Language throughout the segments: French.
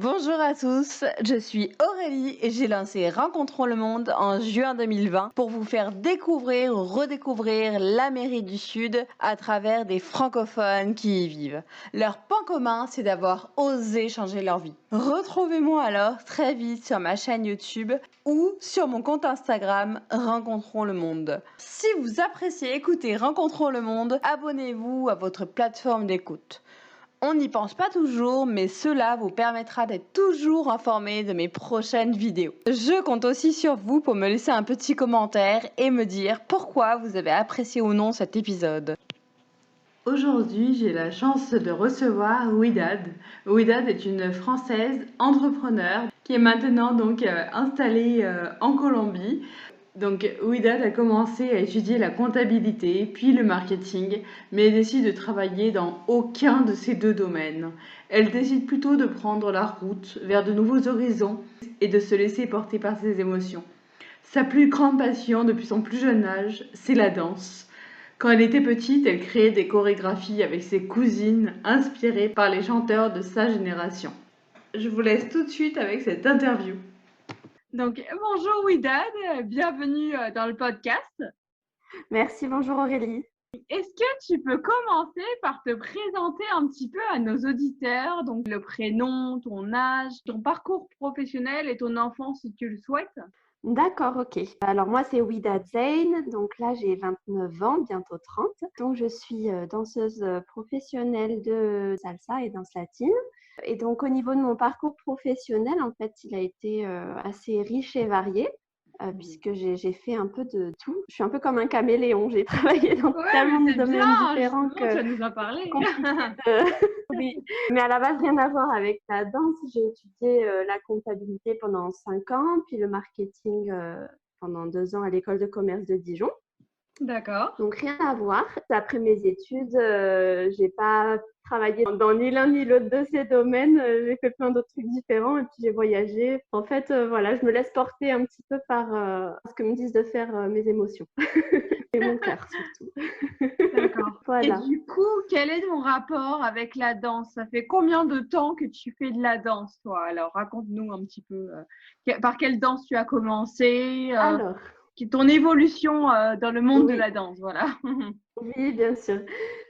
Bonjour à tous, je suis Aurélie et j'ai lancé Rencontrons le monde en juin 2020 pour vous faire découvrir ou redécouvrir l'Amérique du Sud à travers des francophones qui y vivent. Leur point commun, c'est d'avoir osé changer leur vie. Retrouvez-moi alors très vite sur ma chaîne YouTube ou sur mon compte Instagram Rencontrons le monde. Si vous appréciez écouter Rencontrons le monde, abonnez-vous à votre plateforme d'écoute. On n'y pense pas toujours, mais cela vous permettra d'être toujours informé de mes prochaines vidéos. Je compte aussi sur vous pour me laisser un petit commentaire et me dire pourquoi vous avez apprécié ou non cet épisode. Aujourd'hui, j'ai la chance de recevoir Ouidad. Ouidad est une Française entrepreneur qui est maintenant installée en Colombie. Donc, Ouidad a commencé à étudier la comptabilité, puis le marketing, mais elle décide de travailler dans aucun de ces deux domaines. Elle décide plutôt de prendre la route vers de nouveaux horizons et de se laisser porter par ses émotions. Sa plus grande passion depuis son plus jeune âge, c'est la danse. Quand elle était petite, elle créait des chorégraphies avec ses cousines, inspirées par les chanteurs de sa génération. Je vous laisse tout de suite avec cette interview. Donc, bonjour Ouidad, bienvenue dans le podcast. Merci, bonjour Aurélie. Est-ce que tu peux commencer par te présenter un petit peu à nos auditeurs, donc le prénom, ton âge, ton parcours professionnel et ton enfance si tu le souhaites? D'accord, ok. Alors moi c'est Ouidad Zeyn, donc là j'ai 29 ans, bientôt 30. Donc je suis danseuse professionnelle de salsa et danse latine. Et donc au niveau de mon parcours professionnel, en fait, il a été assez riche et varié. Puisque j'ai fait un peu de tout. Je suis un peu comme un caméléon. J'ai travaillé dans tellement de domaines différents Justement, tu que vas nous en parler. c'est compliqué de... Oui. Mais à la base, rien à voir avec la danse. J'ai étudié la comptabilité pendant 5 ans, puis le marketing pendant 2 ans à l'école de commerce de Dijon. D'accord. Donc rien à voir. Après mes études, j'ai pas travaillé dans ni l'un ni l'autre de ces domaines. J'ai fait plein d'autres trucs différents et puis j'ai voyagé. En fait, voilà, je me laisse porter un petit peu par ce que me disent de faire mes émotions et mon cœur surtout. D'accord. Et Voilà. du coup, quel est ton rapport avec la danse? Ça fait combien de temps que tu fais de la danse, toi? Alors, raconte-nous un petit peu par quelle danse tu as commencé, Alors, ton évolution dans le monde de oui, la danse, voilà. oui, bien sûr.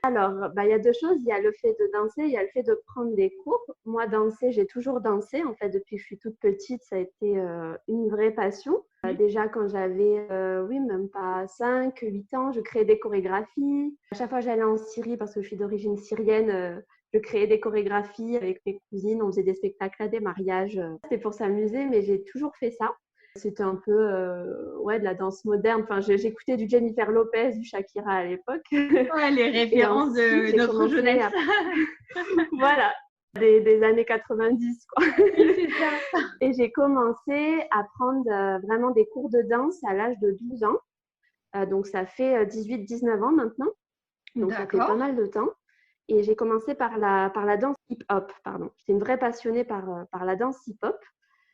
Alors, bah, il y a deux choses. Il y a le fait de danser, il y a le fait de prendre des cours. Moi, danser, j'ai toujours dansé. En fait, depuis que je suis toute petite, ça a été une vraie passion. Oui. Déjà, quand j'avais, oui, même pas 5, 8 ans, je créais des chorégraphies. À chaque fois que j'allais en Syrie, parce que je suis d'origine syrienne, je créais des chorégraphies avec mes cousines. On faisait des spectacles à des mariages. C'était pour s'amuser, mais j'ai toujours fait ça. C'était un peu ouais, de la danse moderne. Enfin, j'écoutais du Jennifer Lopez, du Shakira à l'époque. Ouais, les Et références ensuite, de j'ai notre commencé jeunesse. à... Voilà, des années 90, quoi. Oui, c'est ça. Et j'ai commencé à prendre vraiment des cours de danse à l'âge de 12 ans. Donc, ça fait 18-19 ans maintenant. Donc, ça fait pas D'accord. mal de temps. Et j'ai commencé par la danse hip-hop, pardon. J'étais une vraie passionnée par la danse hip-hop.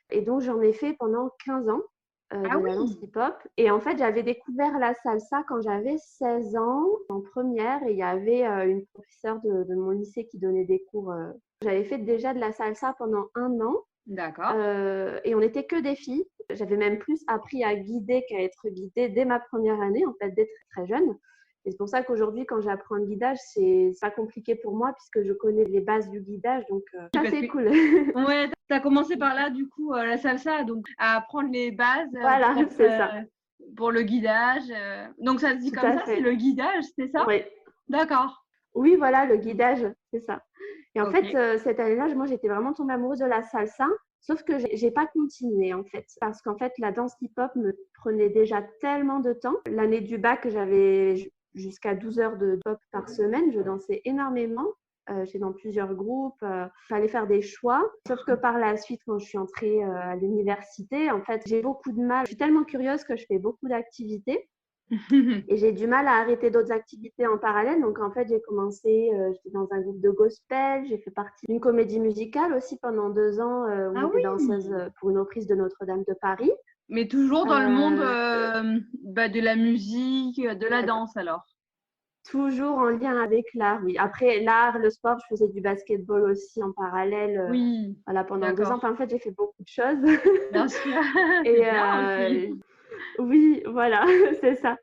Et donc, j'en ai fait pendant 15 ans Ah de la danse oui, hip-hop. Et en fait, j'avais découvert la salsa quand j'avais 16 ans en première. Et il y avait une professeure de mon lycée qui donnait des cours. J'avais fait déjà de la salsa pendant 1 an. d'accord. Et on n'était que des filles. J'avais même plus appris à guider qu'à être guidée dès ma première année, en fait, dès très, très jeune. Et c'est pour ça qu'aujourd'hui, quand j'apprends le guidage, c'est pas compliqué pour moi puisque je connais les bases du guidage. Donc, ça, Parce que, c'est cool. ouais, tu as commencé par là, du coup, la salsa, donc à apprendre les bases Voilà, c'est ça. pour le guidage. Donc, ça se dit Tout comme à ça, c'est fait. le guidage, c'est ça? Oui. D'accord. Oui, voilà, le guidage, c'est ça. Et en Ok. fait, cette année-là, moi, j'étais vraiment tombée amoureuse de la salsa, sauf que j'ai pas continué, en fait, parce qu'en fait, la danse hip-hop me prenait déjà tellement de temps. L'année du bac, j'avais jusqu'à 12 heures de hip-hop par semaine. Je dansais énormément. J'étais dans plusieurs groupes. Fallait faire des choix. Sauf que par la suite, quand je suis entrée à l'université, en fait, j'ai beaucoup de mal. Je suis tellement curieuse que je fais beaucoup d'activités. Et j'ai du mal à arrêter d'autres activités en parallèle. Donc, en fait, j'ai commencé, j'étais dans un groupe de gospel, j'ai fait partie d'une comédie musicale aussi pendant 2 ans où Ah j'étais danseuse oui, pour une reprise de Notre-Dame de Paris. mais toujours dans le monde Euh, de la musique, de la ouais, danse alors. Toujours en lien avec l'art, oui. Après, l'art, le sport, je faisais du basketball aussi en parallèle, Oui, voilà, pendant 2 ans. d'accord. Enfin, en fait, j'ai fait beaucoup de choses. Bien sûr, c'est Et bien aussi. oui, voilà, c'est ça.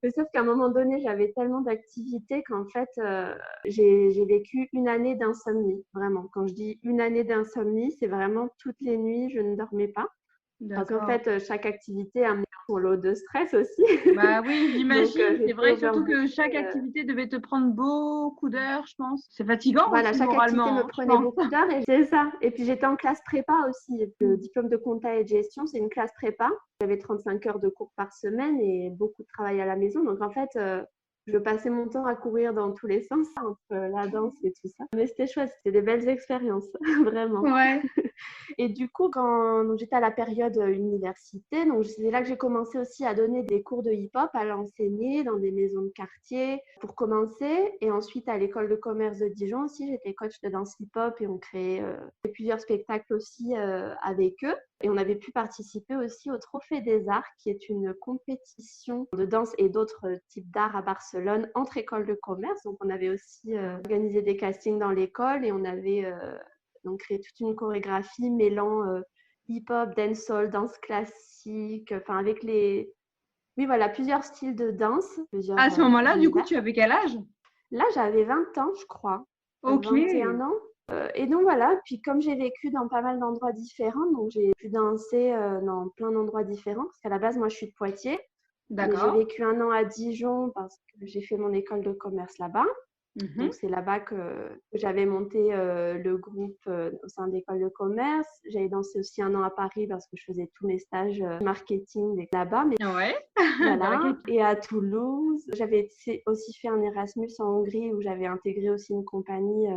Mais sauf qu'à un moment donné, j'avais tellement d'activités qu'en fait, j'ai vécu une année d'insomnie, vraiment. Quand je dis une année d'insomnie, c'est vraiment toutes les nuits, je ne dormais pas. Parce qu'en D'accord. fait, chaque activité amenait son lot de stress aussi. Bah oui, Donc, j'imagine. C'est j'étais vrai surtout que overbookée. chaque activité devait te prendre beaucoup d'heures, je pense. C'est fatigant Voilà, aussi chaque activité moralement, me hein, je prenait pense. beaucoup d'heures et c'est ça. Et puis j'étais en classe prépa aussi. Le diplôme de compta et de gestion, c'est une classe prépa. J'avais 35 heures de cours par semaine et beaucoup de travail à la maison. Donc en fait, je passais mon temps à courir dans tous les sens entre la danse et tout ça. Mais c'était chouette, c'était des belles expériences, vraiment. Ouais. Et du coup, quand donc, j'étais à la période université, donc c'est là que j'ai commencé aussi à donner des cours de hip-hop, à l'enseigner dans des maisons de quartier pour commencer. Et ensuite, à l'école de commerce de Dijon aussi, j'étais coach de danse hip-hop et on créait plusieurs spectacles aussi avec eux. Et on avait pu participer aussi au Trophée des Arts, qui est une compétition de danse et d'autres types d'art à Barcelone entre écoles de commerce. Donc, on avait aussi organisé des castings dans l'école et on avait donc créé toute une chorégraphie mêlant hip-hop, dancehall, danse classique, enfin avec les... Oui, voilà, plusieurs styles de danse, À plusieurs ce moment-là, du coup, univers. tu avais quel âge? Là, j'avais 20 ans, je crois, Ok. 21 ans. Et donc voilà, puis comme j'ai vécu dans pas mal d'endroits différents, donc j'ai pu danser dans plein d'endroits différents, parce qu'à la base, moi, je suis de Poitiers, mais j'ai D'accord. vécu un an à Dijon parce que j'ai fait mon école de commerce là-bas. Mhm. Donc, c'est là-bas que j'avais monté le groupe au sein de l'école de commerce. J'avais dansé aussi un an à Paris parce que je faisais tous mes stages marketing là-bas. Mais Ouais. Dans la voilà. qualité. Et à Toulouse, j'avais aussi fait un Erasmus en Hongrie où j'avais intégré aussi une compagnie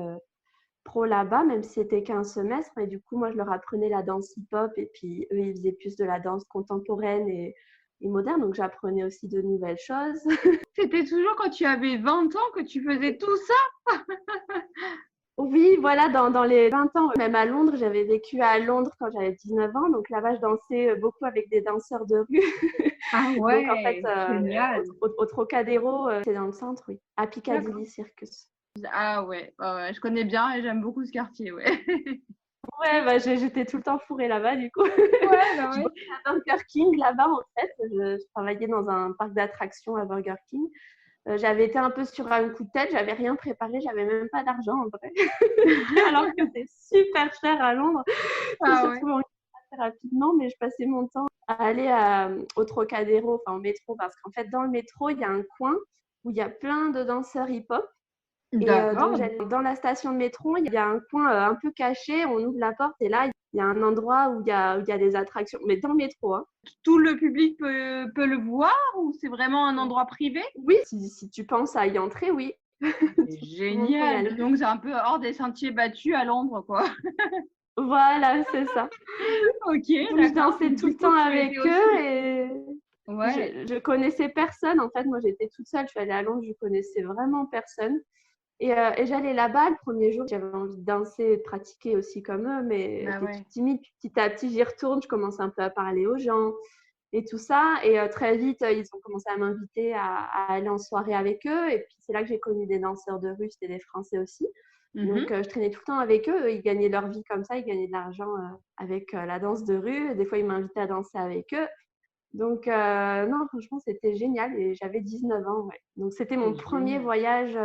pro là-bas, même si c'était qu'un semestre. Et du coup, moi, je leur apprenais la danse hip-hop et puis eux, ils faisaient plus de la danse contemporaine et moderne. Donc, j'apprenais aussi de nouvelles choses. C'était toujours quand tu avais 20 ans que tu faisais tout ça? Oui, voilà, dans les 20 ans, même à Londres, j'avais vécu à Londres quand j'avais 19 ans. Donc là-bas, je dansais beaucoup avec des danseurs de rue. Ah Donc en fait, ouais, génial. au Trocadéro, c'est dans le centre, oui, à D'accord. Piccadilly Circus. Ah ouais, ouais, ouais, je connais bien et j'aime beaucoup ce quartier, ouais. Ouais, bah, j'étais tout le temps fourrée là-bas, du coup. Ouais, bah Je ouais. bossais à Burger King là-bas, en fait. Je travaillais dans un parc d'attractions à Burger King. J'avais été un peu sur un coup de tête, j'avais rien préparé, j'avais même pas d'argent en vrai. Alors que c'est super cher à Londres. Faut s'y Ah ouais. retrouver en assez rapidement, mais je passais mon temps à aller au Trocadéro, enfin au métro, parce qu'en fait, dans le métro, il y a un coin où il y a plein de danseurs hip-hop. Et donc, D'accord. j'allais dans la station de métro, il y a un coin un peu caché, on ouvre la porte et là, il y a un endroit où il y a des attractions, mais dans le métro, hein. Tout le public peut le voir ou c'est vraiment un endroit privé? Oui, si tu penses à y entrer, oui, C'est tout le monde peut y génial. aller. Donc c'est un peu hors des sentiers battus à Londres, quoi. Voilà, c'est ça. Ok, Donc, je d'accord. dansais Donc tout du le coup, temps tu étais avec eux aussi. et Ouais. je connaissais personne. En fait, moi, j'étais toute seule. Je suis allée à Londres, je connaissais vraiment personne. Et j'allais là-bas le premier jour, j'avais envie de danser et de pratiquer aussi comme eux, mais Bah j'étais ouais. toute timide. Puis petit à petit, j'y retourne, je commence un peu à parler aux gens et tout ça. Et très vite, ils ont commencé à m'inviter à aller en soirée avec eux. Et puis c'est là que j'ai connu des danseurs de rue, c'était des Français aussi. Donc, Mhm. je traînais tout le temps avec eux. Ils gagnaient leur vie comme ça, ils gagnaient de l'argent avec la danse de rue. Des fois, ils m'invitaient à danser avec eux. Donc, non, franchement, c'était génial et j'avais 19 ans, ouais. Donc, c'était mon C'est premier génial. voyage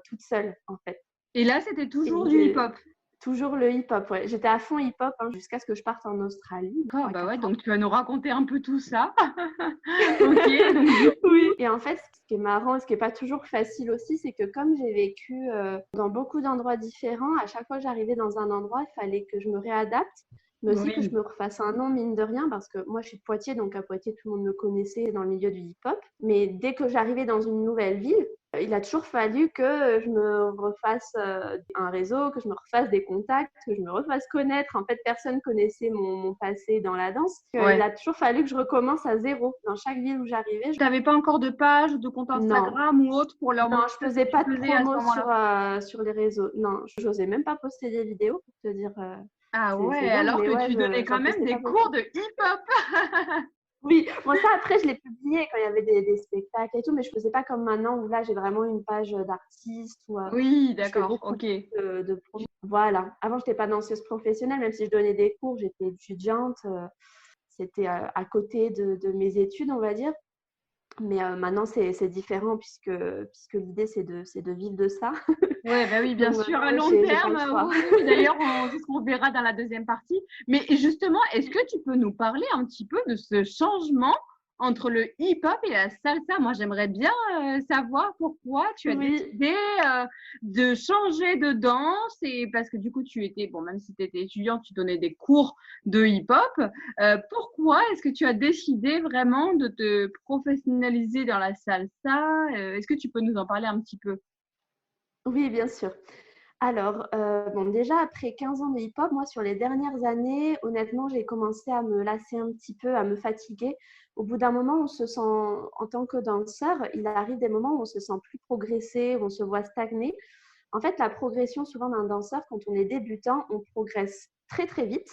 toute seule, en fait. Et là, c'était toujours du Et hip-hop. toujours le hip-hop, ouais. J'étais à fond hip-hop hein, jusqu'à ce que je parte en Australie, D'accord, bah ouais, 3-4 ans. donc tu vas nous raconter un peu tout ça. Ok, donc du Oui. coup, Et en fait, ce qui est marrant et ce qui n'est pas toujours facile aussi, c'est que comme j'ai vécu dans beaucoup d'endroits différents, à chaque fois que j'arrivais dans un endroit, il fallait que je me réadapte, mais aussi que je oui. me refasse un nom, mine de rien, parce que moi, je suis de Poitiers, donc à Poitiers, tout le monde me connaissait dans le milieu du hip-hop. Mais dès que j'arrivais dans une nouvelle ville, il a toujours fallu que je me refasse un réseau, que je me refasse des contacts, que je me refasse connaître. En fait, personne connaissait mon passé dans la danse. Il Ouais. a toujours fallu que je recommence à zéro. Dans chaque ville où j'arrivais, Tu n'avais pas encore de page ou de compte non, Instagram ou autre pour leur non, montrer je ce que faisais tu pas de faisais à ce promo moment-là? sur les réseaux. Non, j'osais même pas poster des vidéos pour te dire. Ah C'est ouais, dingue, alors mais que ouais, tu donnais quand j'en même postais pas des cours beaucoup. de hip-hop. Oui, bon ça après je l'ai publié quand il y avait des spectacles et tout, mais je faisais pas comme maintenant où là j'ai vraiment une page d'artiste où Oui, je fais d'accord, beaucoup ok. de voilà. Avant j'étais pas danseuse professionnelle, même si je donnais des cours, j'étais étudiante, c'était à côté de mes études, on va dire. Mais maintenant c'est différent puisque l'idée c'est de vivre de ça. Ouais, bah oui, bien Donc sûr, à maintenant long j'ai pas terme, le choix. oui, oui. D'ailleurs, c'est ce qu'on verra dans la deuxième partie. Mais justement, est-ce que tu peux nous parler un petit peu de ce changement entre le hip-hop et la salsa? Moi, j'aimerais bien savoir pourquoi tu as Oui. décidé de changer de danse et parce que du coup, tu étais, bon, même si tu étais étudiante, tu donnais des cours de hip-hop. Pourquoi est-ce que tu as décidé vraiment de te professionnaliser dans la salsa? Est-ce que tu peux nous en parler un petit peu? Oui, bien sûr. Alors, bon, déjà, après 15 ans de hip-hop, moi, sur les dernières années, honnêtement, j'ai commencé à me lasser un petit peu, à me fatiguer. Au bout d'un moment, on se sent, en tant que danseur, il arrive des moments où on se sent plus progresser, où on se voit stagner. En fait, la progression, souvent d'un danseur, quand on est débutant, on progresse très, très vite.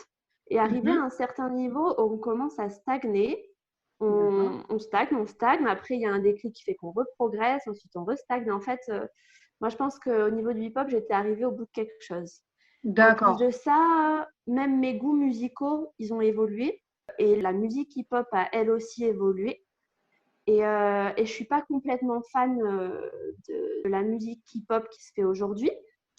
Et arrivé à Mhm. un certain niveau, on commence à stagner. D'accord. On stagne, on stagne. Après, il y a un déclic qui fait qu'on reprogresse. Ensuite, on restagne. En fait, moi, je pense qu'au niveau du hip-hop, j'étais arrivée au bout de quelque chose. En plus D'accord. de ça, même mes goûts musicaux, ils ont évolué. Et la musique hip-hop a elle aussi évolué. Et je ne suis pas complètement fan de la musique hip-hop qui se fait aujourd'hui.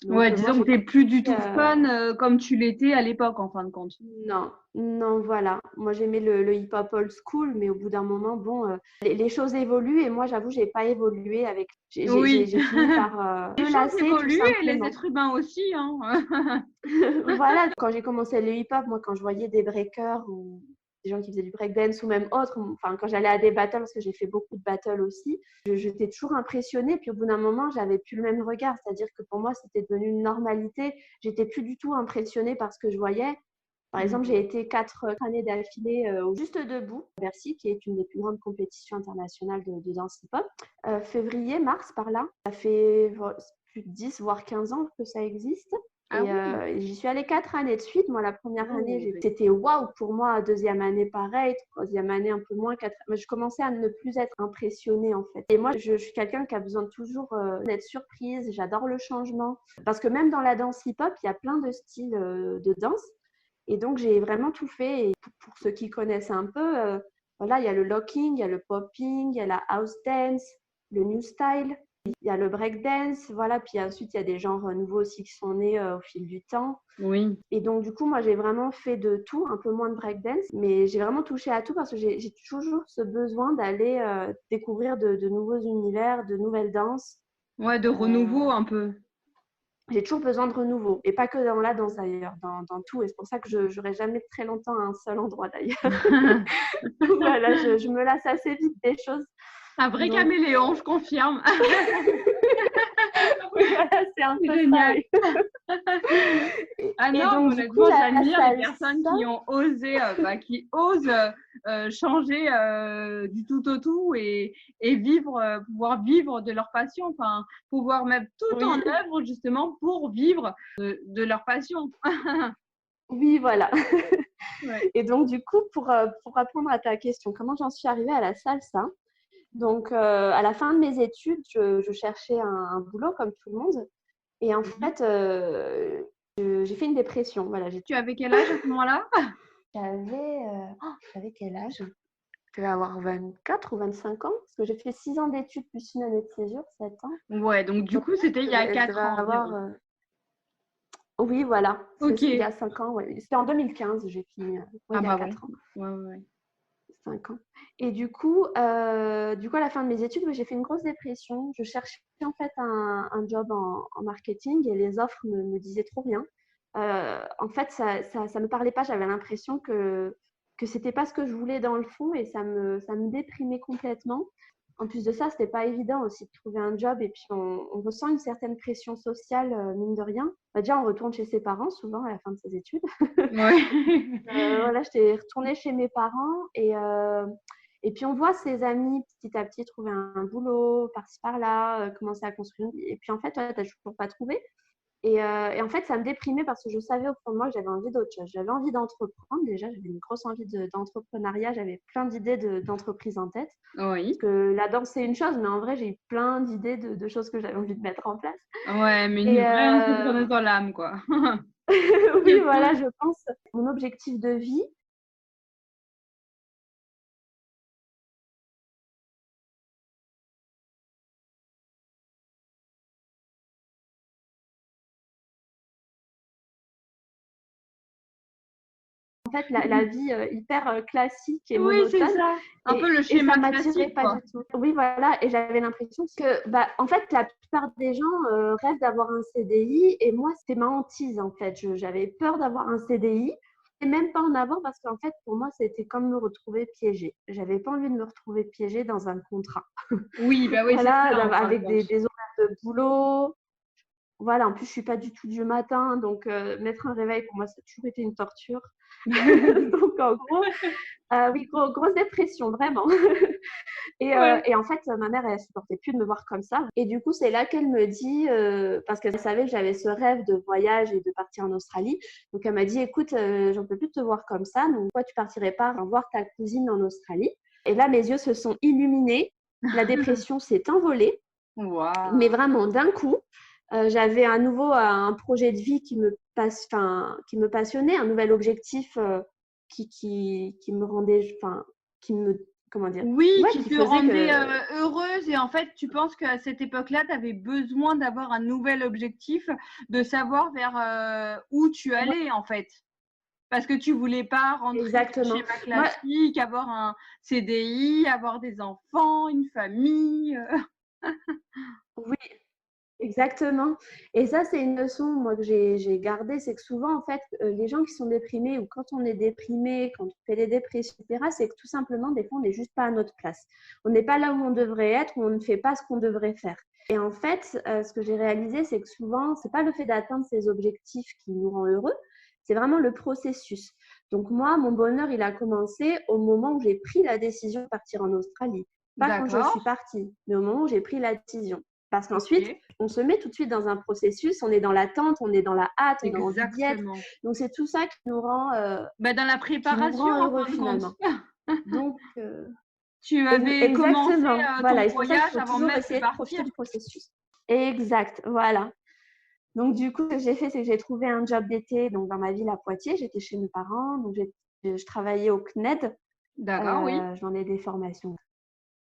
Donc, Ouais, moi, disons que j'ai t'es plus du compris, tout fan comme tu l'étais à l'époque, en fin de compte. non, non, voilà. Moi, j'aimais le hip-hop old school, mais au bout d'un moment, bon, les choses évoluent et moi, j'avoue, j'ai pas évolué avec. Oui, J'ai fini par les me choses lasser tout évoluent et les simplement. êtres humains aussi, hein. Voilà, quand j'ai commencé le hip-hop, moi, quand je voyais des breakers ou des gens qui faisaient du breakdance ou même autres, enfin, quand j'allais à des battles, parce que j'ai fait beaucoup de battles aussi, j'étais toujours impressionnée. Puis au bout d'un moment, j'avais plus le même regard. C'est-à-dire que pour moi, c'était devenu une normalité. J'étais plus du tout impressionnée par ce que je voyais. Par exemple, j'ai été 4 années d'affilée au Juste Debout, à Bercy, qui est une des plus grandes compétitions internationales de danse hip-hop. Février, mars, par là. Ça fait plus de 10, voire 15 ans que ça existe. Ah Et oui. j'y suis allée 4 années de suite. Moi, la première année, Oh, c'était waouh pour moi. Deuxième année, pareil. Troisième année, un peu moins. Mais je commençais à ne plus être impressionnée, en fait. Et moi, je suis quelqu'un qui a besoin de toujours d'être surprise. J'adore le changement. Parce que même dans la danse hip-hop, il y a plein de styles de danse. Et donc, j'ai vraiment tout fait. Et pour ceux qui connaissent un peu, voilà, il y a le locking, il y a le popping, il y a la house dance, le new style, il y a le break dance, voilà. Puis ensuite, il y a des genres nouveaux aussi qui sont nés au fil du temps. oui. Et donc, du coup, moi, j'ai vraiment fait de tout, un peu moins de break dance, mais j'ai vraiment touché à tout parce que j'ai toujours ce besoin d'aller découvrir de nouveaux univers, de nouvelles danses. Ouais, de renouveau un peu. J'ai toujours besoin de renouveau. Et pas que dans la danse d'ailleurs, dans tout. Et c'est pour ça que je n'aurai jamais très longtemps à un seul endroit d'ailleurs. Voilà, je me lasse assez vite des choses. Un vrai Donc, caméléon, je confirme. oui, voilà, c'est un C'est peu ça. génial. Oui. Ah Et non, donc, mais du coup, honnêtement, la j'admire les personnes salsa, qui ont osé, qui osent changer du tout au tout et vivre, pouvoir vivre de leur passion, enfin, pouvoir mettre tout en oui, œuvre justement pour vivre de leur passion. oui, voilà. Ouais. Et donc, du coup, pour répondre à ta question, comment j'en suis arrivée à la salsa? Donc, à la fin de mes études, je cherchais un boulot comme tout le monde. Et en Mhm. fait, j'ai fait une dépression. Voilà, Tu avais quel âge à ce moment-là? j'avais quel âge? Je devais avoir 24 ou 25 ans, parce que j'ai fait 6 ans d'études plus une année de césure, 7 ans. Ouais, donc du Donc, coup, c'était il y a je devais 4 ans avoir. environ. Oui, voilà, Ok. il y a 5 ans. Ouais. C'était en 2015, j'ai fini. Oui, Ah il y a bah ouais. 4 ans, Ouais, ouais, ouais. 5 ans. Et du coup, à la fin de mes études, j'ai fait une grosse dépression. Je cherchais en fait un job en marketing et les offres me disaient trop rien. En fait, ça me parlait pas. J'avais l'impression que c'était pas ce que je voulais dans le fond et ça me déprimait complètement. En plus de ça, c'était pas évident aussi de trouver un job et puis on ressent une certaine pression sociale, mine de rien. Bah, déjà, on retourne chez ses parents souvent à la fin de ses études. Ouais. Voilà, j'étais retournée chez mes parents et puis on voit ses amis petit à petit trouver un boulot par-ci par-là, commencer à construire. Et puis en fait, toi, tu n'as toujours pas trouvé. Et en fait, ça me déprimait parce que je savais au fond de moi que j'avais envie d'autre chose. J'avais envie d'entreprendre déjà, j'avais une grosse envie d'entrepreneuriat, j'avais plein d'idées d'entreprise en tête. Oui. Parce que la danse, c'est une chose, mais en vrai, j'ai eu plein d'idées de choses que j'avais envie de mettre en place. Ouais, mais Et une vraie entrepreneuse dans l'âme, quoi. oui, voilà, je pense. Mon objectif de vie, en fait, la vie hyper classique et Oui, c'est monotone. ça. Un peu le Et schéma ça m'attirait classique, pas quoi. du tout. Oui, voilà, et j'avais l'impression que, bah, en fait, la plupart des gens rêvent d'avoir un CDI, et moi, c'était ma hantise, en fait. J'avais peur d'avoir un CDI, et même pas en avoir, parce qu'en fait, pour moi, c'était comme me retrouver piégée. J'avais pas envie de me retrouver piégée dans un contrat. Oui, bah oui, c'est Voilà, ça, en fin de avec compte. des horaires de boulot. Voilà, en plus, je suis pas du tout du matin, donc mettre un réveil, pour moi, ça a toujours été une torture. Donc, en gros, oui, grosse dépression, vraiment. Ouais. Et en fait, ma mère, elle supportait plus de me voir comme ça. Et du coup, c'est là qu'elle me dit, parce qu'elle savait que j'avais ce rêve de voyage et de partir en Australie. Donc, elle m'a dit, écoute, j'en peux plus te voir comme ça. Donc, pourquoi tu partirais pas voir ta cousine en Australie? Et là, mes yeux se sont illuminés. La dépression s'est envolée, mais Waouh. vraiment d'un coup. J'avais à nouveau un projet de vie qui me passionnait, un nouvel objectif qui me rendait, qui me, comment dire, Oui, ouais, qui qui te faisait rendait que, heureuse et en fait, tu penses qu'à cette époque-là, tu avais besoin d'avoir un nouvel objectif, de savoir vers où tu ouais, allais en fait. Parce que tu voulais pas rentrer dans le exactement. schéma Moi, classique, avoir un CDI, avoir des enfants, une famille. oui, exactement. Et ça, c'est une leçon, moi, que j'ai gardée, c'est que souvent, en fait, les gens qui sont déprimés, ou quand on est déprimé, quand on fait des dépressions, etc., c'est que tout simplement, des fois, on n'est juste pas à notre place. On n'est pas là où on devrait être, ou on ne fait pas ce qu'on devrait faire. Et en fait, ce que j'ai réalisé, c'est que souvent, c'est pas le fait d'atteindre ces objectifs qui nous rend heureux, c'est vraiment le processus. Donc moi, mon bonheur, il a commencé au moment où j'ai pris la décision de partir en Australie. Pas quand je D'accord. suis partie, mais au moment où j'ai pris la décision. Parce qu'ensuite, Ok. on se met tout de suite dans un processus, on est dans l'attente, on est dans la hâte, on a envie d'y être. Exactement. Donc c'est tout ça Bah, dans la qui nous préparation, rend en heureux fin de compte. finalement. Donc Tu avais commencé exactement, ton voilà, et c'est pour ça qu'il voyage faut avant toujours même de essayer de partir. profiter du processus. Exact, voilà. Donc du coup, ce que j'ai fait, c'est que j'ai trouvé un job d'été donc dans ma ville à Poitiers. J'étais chez mes parents, donc je travaillais au CNED. D'accord, oui. J'en ai des formations.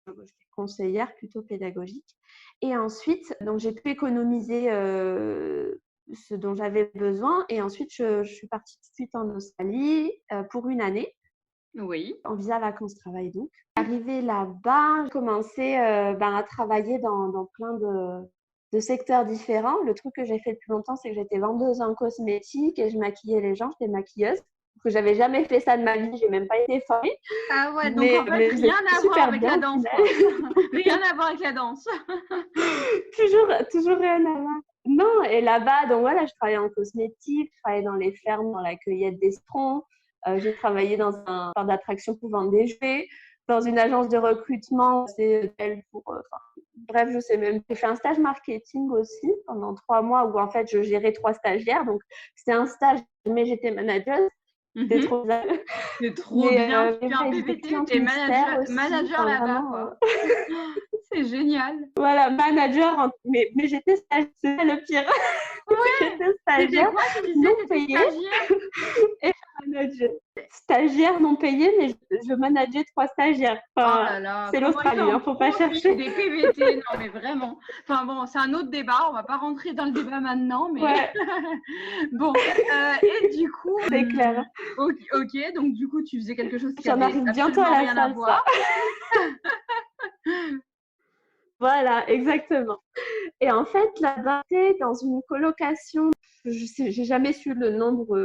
J'étais conseillère plutôt pédagogique. Et ensuite, donc j'ai pu économiser ce dont j'avais besoin. Et ensuite, je suis partie tout de suite en Australie pour une année, Oui. en visa vacances-travail donc. Arrivée là-bas, j'ai commencé à travailler dans plein de secteurs différents. Le truc que j'ai fait le plus longtemps, c'est que j'étais vendeuse en cosmétiques et je maquillais les gens, j'étais maquilleuse. Que j'avais jamais fait ça de ma vie, j'ai même pas été formée, Ah ouais, donc en mais fait, rien c'était à voir super avec la bien au danse, final. quoi. Rien à voir avec la danse. Toujours rien à voir. Non, et là-bas, donc voilà, je travaillais en cosmétique, je travaillais dans les fermes, dans la cueillette d'estrons. J'ai travaillé dans un parc d'attraction pour vendre des jouets, dans une agence de recrutement, c'est bref, je sais même. J'ai fait un stage marketing aussi pendant 3 mois où en fait je gérais 3 stagiaires. Donc c'était un stage, mais j'étais manager. C'était Mhm. trop bien. C'est trop Mais, bien. mais Tu fais un voilà, j'étais PVT, cliente t'es mystère manager, aussi. manager Enfin, là-bas, vraiment. quoi. C'est génial. Voilà, manager, mais j'étais stagiaire, c'est ça le pire. J'étais C'était stagiaire quoi, tu disais? non T'étais payée stagiaire? et je manageais. Stagiaire non payée, mais je manageais 3 stagiaires. Oh Enfin, là là, c'est comment ils l'Australie, en hein, faut pas profitent chercher. des PVT? Non, mais vraiment. Enfin bon, c'est un autre débat. On va pas rentrer dans le débat maintenant, mais Ouais, bon. Et du coup, c'est clair. ok, donc du coup, tu faisais quelque chose qui J'en avait arrive bientôt à absolument la rien à salsa. voir. Voilà, exactement. Et en fait, là-bas, j'étais dans une colocation. J'ai jamais su le nombre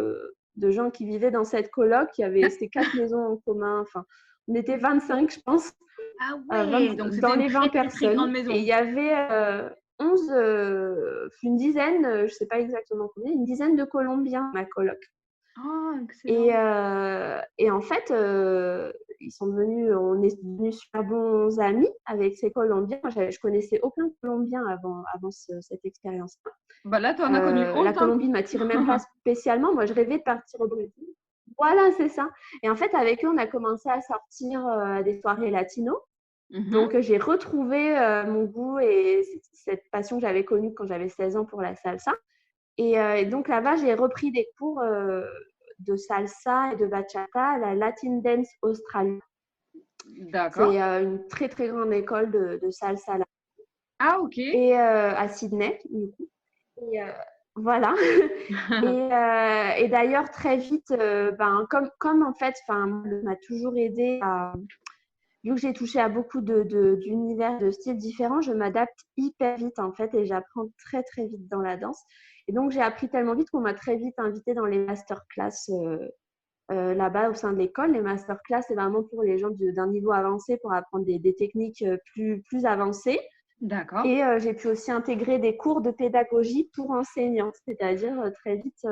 de gens qui vivaient dans cette coloc. C'était 4 maisons en commun. Enfin, on était 25, je pense, Ah ouais, donc c'était dans une les 20 très très très personnes. grande Et maison. il y avait 11, une dizaine, je sais pas exactement combien, une dizaine de Colombiens dans ma coloc. Ah, Et, excellent. et en fait, on est devenus super bons amis avec ces Colombiens. Moi, je connaissais aucun Colombien avant cette expérience-là. Bah là, tu en as connu La autant que Colombie ne m'attirait même pas spécialement. Moi, je rêvais de partir au Brésil. Voilà, c'est ça. Et en fait, avec eux, on a commencé à sortir à des soirées latino. Mmh. Donc, j'ai retrouvé mon goût et cette passion que j'avais connue quand j'avais 16 ans pour la salsa. Et donc là-bas, j'ai repris des cours de salsa et de bachata à la Latin Dance Australie. D'accord. C'est une très, très grande école de salsa là. Ah OK. Et à Sydney, du coup. Et voilà. Et d'ailleurs, très vite, comme en fait, m'a toujours aidé à. Vu que j'ai touché à beaucoup d'univers, de styles différents, je m'adapte hyper vite en fait et j'apprends très très vite dans la danse. Et donc j'ai appris tellement vite qu'on m'a très vite invitée dans les masterclass là-bas au sein de l'école. Les masterclass, c'est vraiment pour les gens d'un niveau avancé pour apprendre des techniques plus avancées. D'accord. Et j'ai pu aussi intégrer des cours de pédagogie pour enseignants, c'est-à-dire très vite,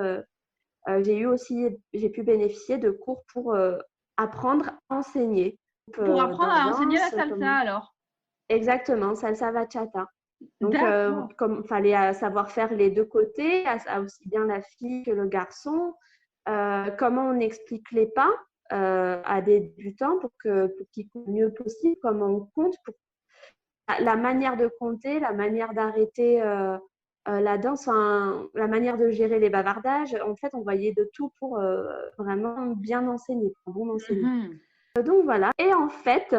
j'ai pu bénéficier de cours pour apprendre à enseigner Pour apprendre dans à enseigner la danse, salsa comme alors? exactement, salsa bachata. Donc, D'accord. comme il fallait savoir faire les deux côtés, aussi bien la fille que le garçon, comment on explique les pas à des débutants pour qu'ils comptent le mieux possible, comment on compte, la manière de compter, la manière d'arrêter la danse, la manière de gérer les bavardages. En fait, on voyait de tout pour vraiment bien enseigner, bon enseigner. Mmh. Donc voilà. Et en fait,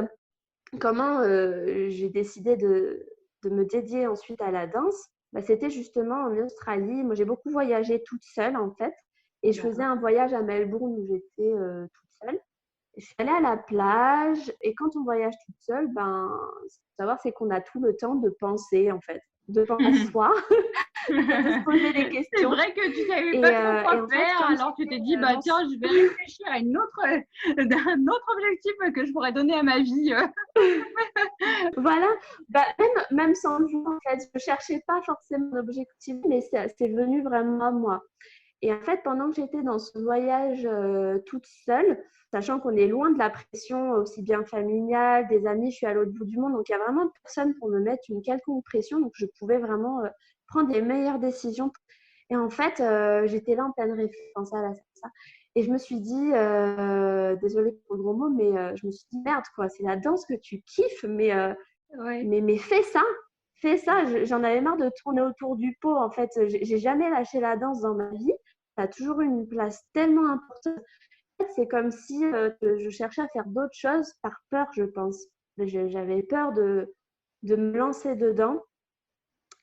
comment j'ai décidé de me dédier ensuite à la danse, bah, c'était justement en Australie. Moi, j'ai beaucoup voyagé toute seule en fait. Et je faisais D'accord. un voyage à Melbourne où j'étais toute seule. Je suis allée à la plage et quand on voyage toute seule, ce qu'il faut savoir, c'est qu'on a tout le temps de penser en fait, de penser à soi, de se poser des C'est questions. vrai que tu savais pas Et, trop et quoi en fait, faire, comme alors tu j'étais t'es dit: «Bah dans tiens, je vais réfléchir à une autre d'un autre objectif que je pourrais donner à ma vie». voilà, même sans le vouloir, en fait, je ne cherchais pas forcément d'objectif, mais c'est venu vraiment à moi. Et en fait, pendant que j'étais dans ce voyage toute seule, sachant qu'on est loin de la pression aussi bien familiale, des amis, je suis à l'autre bout du monde, donc il n'y a vraiment personne pour me mettre une quelconque pression, donc je pouvais vraiment prendre les meilleures décisions. Et en fait, j'étais là en pleine réflexion à ça. Et je me suis dit, désolée pour le gros mot, mais je me suis dit, merde, quoi, c'est la danse que tu kiffes, Ouais. mais fais ça, fais ça. J'en avais marre de tourner autour du pot. En fait, j'ai jamais lâché la danse dans ma vie. Ça a toujours eu une place tellement importante. En fait, c'est comme si je cherchais à faire d'autres choses par peur, je pense. J'avais peur de me lancer dedans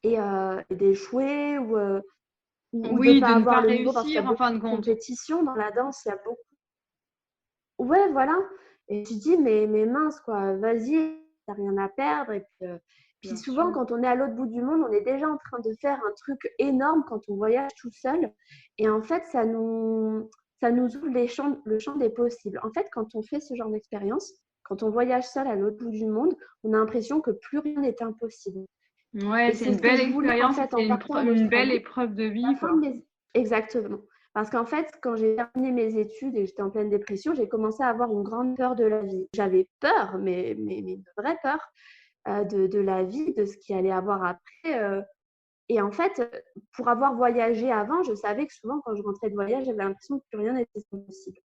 et d'échouer ou de ne Oui, de pas ne avoir pas le niveau parce qu'il y réussir a en fin beaucoup de de compte. compétition dans la danse. Il y a beaucoup. Ouais, voilà. Et tu dis, mais mince, quoi, vas-y, t'as rien à perdre. Et puis Bien souvent, sûr. quand on est à l'autre bout du monde, on est déjà en train de faire un truc énorme quand on voyage tout seul. Et en fait, ça nous ouvre le champ des possibles. En fait, quand on fait ce genre d'expérience, quand on voyage seul à l'autre bout du monde, on a l'impression que plus rien n'est impossible. Ouais, Et c'est c'est une ce que belle je voulais, en expérience et fait, c'est en partant en une belle Australie. épreuve de La vie, fin de quoi. mes. Exactement. Parce qu'en fait, quand j'ai terminé mes études et que j'étais en pleine dépression, j'ai commencé à avoir une grande peur de la vie. J'avais peur, mais une vraie peur de la vie, de ce qu'il allait avoir après. Et en fait, pour avoir voyagé avant, je savais que souvent, quand je rentrais de voyage, j'avais l'impression que plus rien n'était possible.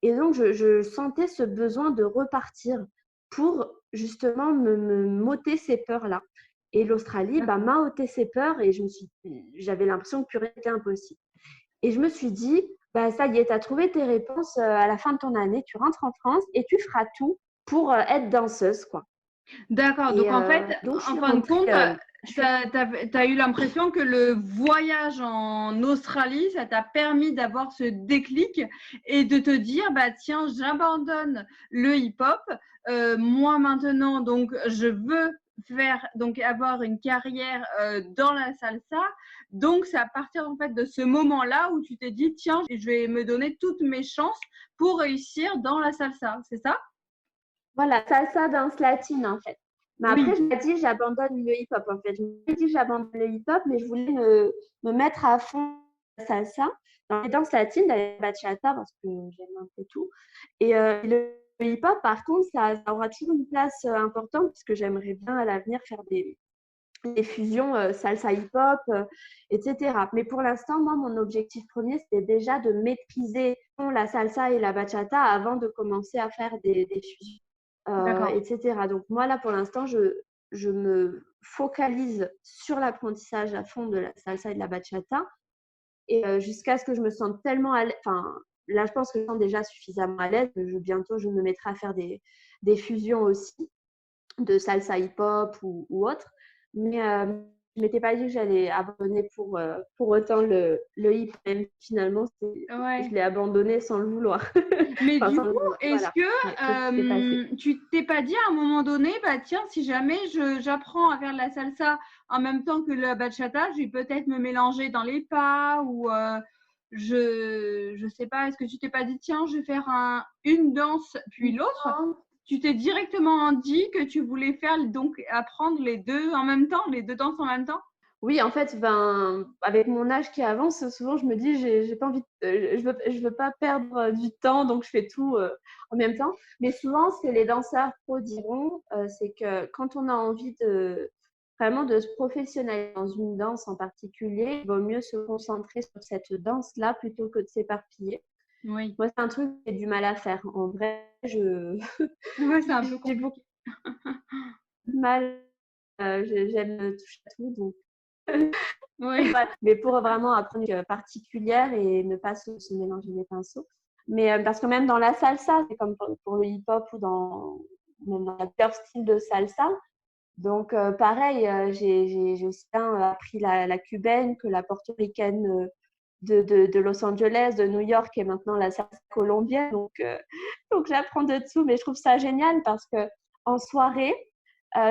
Et donc, je sentais ce besoin de repartir pour justement m'ôter ces peurs-là. Et l'Australie D'accord. m'a ôté ces peurs et j'avais l'impression que plus rien n'était impossible. Et je me suis dit, bah, ça y est, tu as trouvé tes réponses à la fin de ton année, tu rentres en France et tu feras tout pour être danseuse, quoi. D'accord, Et donc en fait, donc, je en suis fin de rentrée. compte, tu as eu l'impression que le voyage en Australie, ça t'a permis d'avoir ce déclic et de te dire: «Bah, tiens, j'abandonne le hip-hop, moi maintenant donc je veux avoir une carrière, dans la salsa». Donc c'est à partir en fait de ce moment-là où tu t'es dit: «Tiens, je vais me donner toutes mes chances pour réussir dans la salsa», c'est ça? Voilà, salsa, danse latine, en fait. Mais après, Oui. je me suis dit, j'abandonne le hip-hop, en fait. Je me suis dit, j'abandonne le hip-hop, mais je voulais me mettre à fond salsa. Dans les danses latines, la bachata, parce que j'aime un peu tout. Et le hip-hop, par contre, ça aura toujours une place importante, puisque j'aimerais bien à l'avenir faire des fusions salsa hip-hop, etc. Mais pour l'instant, moi, mon objectif premier, c'était déjà de maîtriser la salsa et la bachata avant de commencer à faire des fusions, D'accord. etc. Donc moi, là, pour l'instant, je me focalise sur l'apprentissage à fond de la salsa et de la bachata. Et jusqu'à ce que je me sente tellement à l'aise, enfin, là, je pense que je me sens déjà suffisamment à l'aise. Bientôt, je me mettrai à faire des fusions aussi de salsa hip-hop ou autre. Mais je ne m'étais pas dit que j'allais abandonner pour autant le hip, même si finalement, je Ouais. l'ai abandonné sans le vouloir. Mais Enfin, du sans le coup, vouloir. est-ce Voilà. Ouais, tout s'est passé. que tu t'es pas dit à un moment donné, bah tiens, si jamais j'apprends à faire de la salsa en même temps que la bachata, je vais peut-être me mélanger dans les pas ou je sais pas, est-ce que tu t'es pas dit tiens, je vais faire une danse puis l'autre? Tu t'es directement dit que tu voulais faire donc apprendre les deux en même temps, les deux danses en même temps? Oui, en fait, ben, avec mon âge qui avance, souvent je me dis j'ai pas envie, je veux pas perdre du temps, donc je fais tout en même temps. Mais souvent, ce que les danseurs pro diront, c'est que quand on a envie vraiment de se professionnaliser dans une danse en particulier, il vaut mieux se concentrer sur cette danse-là plutôt que de s'éparpiller. Oui. Moi, c'est un truc que j'ai du mal à faire. En vrai, Ouais, c'est un peu j'ai beaucoup compliqué. de mal. J'aime toucher à tout, donc Oui. voilà. Mais pour vraiment apprendre une particulière et ne pas se mélanger les pinceaux. Mais parce que même dans la salsa, c'est comme pour le hip-hop ou même dans plusieurs styles de salsa. Donc pareil, j'ai aussi bien appris la cubaine que la portoricaine de Los Angeles, de New York et maintenant la salsa colombienne. Donc j'apprends de tout, mais je trouve ça génial parce que en soirée,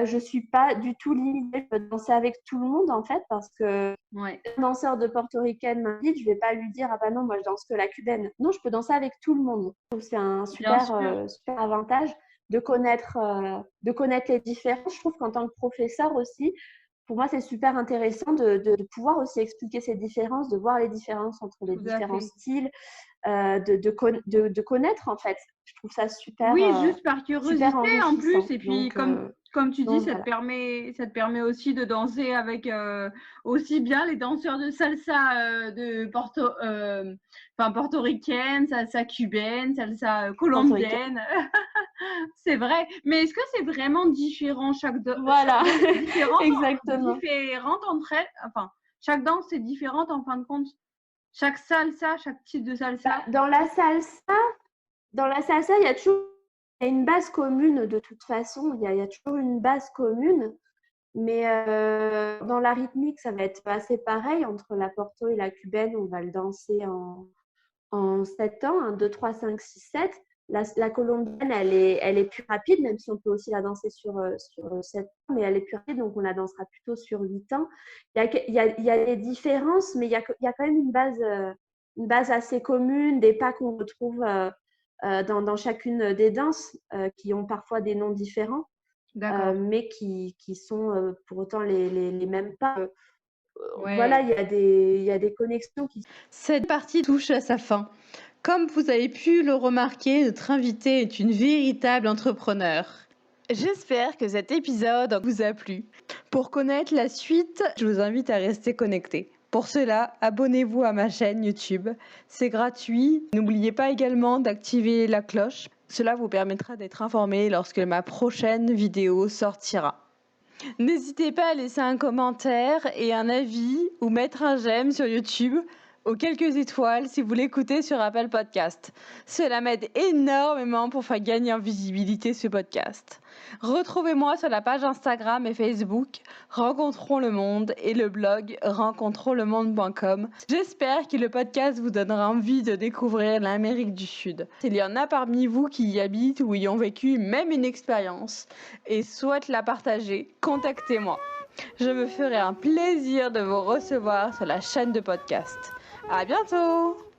je suis pas du tout limitée. Je peux danser avec tout le monde en fait parce que Ouais. un danseur de portoricaine m'invite, je vais pas lui dire ah bah non moi je danse que la cubaine. Non, je peux danser avec tout le monde. Je trouve que c'est un Bien super sûr. super avantage de connaître les différences. Je trouve qu'en tant que professeur aussi, pour moi, c'est super intéressant de pouvoir aussi expliquer ces différences, de voir les différences entre les Tout à différents fait. styles, de connaître en fait. Je trouve ça Oui, juste par super curiosité en plus. enrichissant. Et puis, comme tu dis, Donc voilà. ça te permet aussi de danser avec aussi bien les danseurs de salsa portoricaine, salsa cubaine, salsa Portoricaine. colombienne. C'est vrai. Mais est-ce que c'est vraiment différent chaque Voilà, danse est exactement. différente entre elles? Enfin, chaque danse est différente en fin de compte. Chaque salsa, chaque type de Bah, salsa. dans la salsa, il y a une base commune de toute façon. Il y a toujours une base commune. Mais dans la rythmique, ça va être assez pareil entre la porto et la cubaine. On va le danser en 7 temps, 1, 2, 3, 5, 6, 7. La colombienne, elle est plus rapide, même si on peut aussi la danser sur 7 temps, mais elle est plus rapide, donc on la dansera plutôt sur 8 temps. Il y a des différences, mais il y a quand même une base assez commune, des pas qu'on retrouve dans chacune des danses, qui ont parfois des noms différents, D'accord. mais qui sont pour autant les mêmes pas. Voilà, Ouais. il y a des connexions qui Cette partie touche à sa fin. Comme vous avez pu le remarquer, notre invité est une véritable entrepreneur. J'espère que cet épisode vous a plu. Pour connaître la suite, je vous invite à rester connecté. Pour cela, abonnez-vous à ma chaîne YouTube. C'est gratuit. N'oubliez pas également d'activer la cloche. Cela vous permettra d'être informé lorsque ma prochaine vidéo sortira. N'hésitez pas à laisser un commentaire et un avis ou mettre un j'aime sur YouTube ou quelques étoiles si vous l'écoutez sur Apple Podcast. Cela m'aide énormément pour faire gagner en visibilité ce podcast. Retrouvez-moi sur la page Instagram et Facebook Rencontrons le Monde et le blog rencontronslemonde.com. J'espère que le podcast vous donnera envie de découvrir l'Amérique du Sud. S'il y en a parmi vous qui y habitent ou y ont vécu même une expérience et souhaitent la partager, contactez-moi. Je me ferai un plaisir de vous recevoir sur la chaîne de podcast. À bientôt!